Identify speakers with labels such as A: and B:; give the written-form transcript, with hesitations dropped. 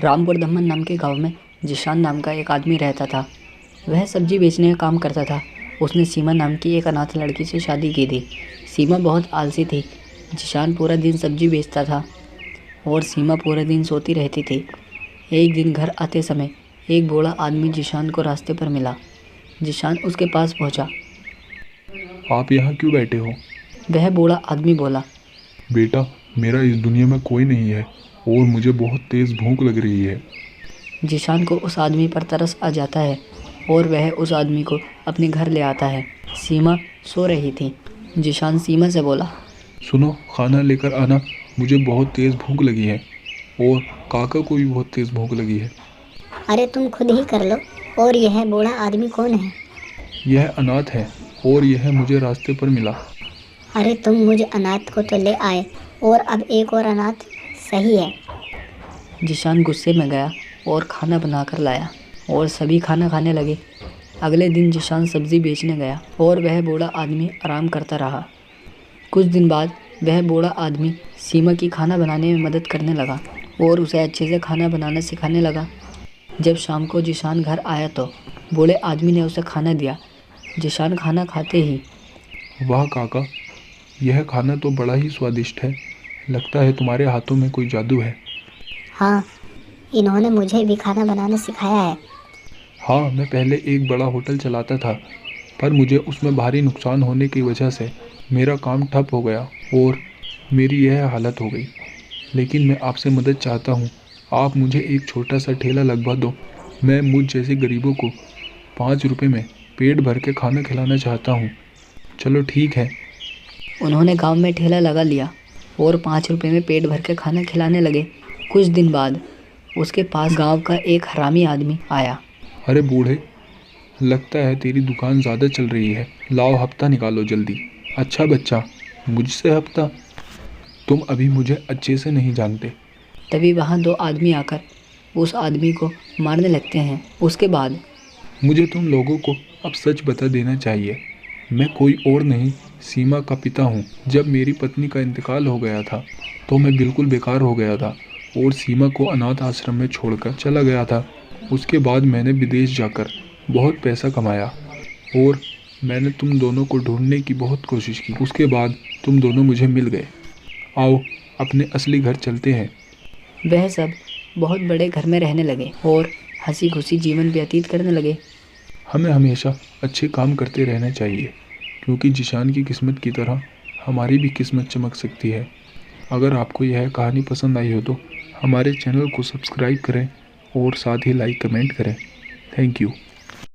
A: रामपुर दमन नाम के गांव में जिशान नाम का एक आदमी रहता था। वह सब्जी बेचने का काम करता था। उसने सीमा नाम की एक अनाथ लड़की से शादी की थी। सीमा बहुत आलसी थी। जिशान पूरा दिन सब्जी बेचता था और सीमा पूरा दिन सोती रहती थी। एक दिन घर आते समय एक बूढ़ा आदमी जिशान को रास्ते पर मिला। जिशान उसके पास पहुंचा।
B: आप यहाँ क्यों बैठे हो?
A: वह बूढ़ा आदमी बोला।
B: बेटा, मेरा इस दुनिया में कोई नहीं है और मुझे बहुत तेज़ भूख लग रही है।
A: जिशान को उस आदमी पर तरस आ जाता है और वह उस आदमी को अपने घर ले आता है। सीमा सो रही थी। जिशान सीमा से बोला,
B: सुनो, खाना लेकर आना, मुझे बहुत तेज़ भूख लगी है और काका को भी बहुत तेज़ भूख लगी है।
C: अरे तुम खुद ही कर लो। और यह बूढ़ा आदमी कौन है?
B: यह अनाथ है और यह मुझे रास्ते पर मिला।
C: अरे तुम मुझे अनाथ को तो ले आए और अब एक और अनाथ, सही है।
A: जिशान गुस्से में गया और खाना बनाकर लाया और सभी खाना खाने लगे। अगले दिन जिशान सब्जी बेचने गया और वह बूढ़ा आदमी आराम करता रहा। कुछ दिन बाद वह बूढ़ा आदमी सीमा की खाना बनाने में मदद करने लगा और उसे अच्छे से खाना बनाना सिखाने लगा। जब शाम को जिशान घर आया तो बूढ़े आदमी ने उसे खाना दिया। जिशान खाना खाते ही,
B: वाह काका, यह खाना तो बड़ा ही स्वादिष्ट है। लगता है तुम्हारे हाथों में कोई जादू है।
C: हाँ, इन्होंने मुझे भी खाना बनाना सिखाया है।
B: हाँ, मैं पहले एक बड़ा होटल चलाता था, पर मुझे उसमें भारी नुकसान होने की वजह से मेरा काम ठप हो गया और मेरी यह हालत हो गई। लेकिन मैं आपसे मदद चाहता हूँ। आप मुझे एक छोटा सा ठेला लगवा दो। मैं मुझ जैसे गरीबों को 5 रुपए में पेट भर के खाना खिलाना चाहता हूँ। चलो ठीक है।
A: उन्होंने गांव में ठेला लगा लिया और 5 रुपए में पेट भर के खाना खिलाने लगे। कुछ दिन बाद उसके पास गांव का एक हरामी आदमी आया।
B: अरे बूढ़े, लगता है तेरी दुकान ज़्यादा चल रही है। लाओ हफ्ता निकालो जल्दी। अच्छा बच्चा, मुझसे हफ्ता? तुम अभी मुझे अच्छे से नहीं जानते।
A: तभी वहाँ 2 आदमी आकर उस आदमी को मारने लगते हैं। उसके बाद
B: मुझे तुम लोगों को अब सच बता देना चाहिए। मैं कोई और नहीं, सीमा का पिता हूँ। जब मेरी पत्नी का इंतकाल हो गया था तो मैं बिल्कुल बेकार हो गया था और सीमा को अनाथ आश्रम में छोड़कर चला गया था। उसके बाद मैंने विदेश जाकर बहुत पैसा कमाया और मैंने तुम दोनों को ढूंढने की बहुत कोशिश की। उसके बाद तुम दोनों मुझे मिल गए। आओ अपने असली घर चलते हैं।
A: वह सब बहुत बड़े घर में रहने लगे और हंसी खुशी जीवन व्यतीत करने लगे।
B: हमें हमेशा अच्छे काम करते रहना चाहिए, क्योंकि जिशान की किस्मत की तरह हमारी भी किस्मत चमक सकती है। अगर आपको यह कहानी पसंद आई हो तो हमारे चैनल को सब्सक्राइब करें और साथ ही लाइक कमेंट करें। Thank you.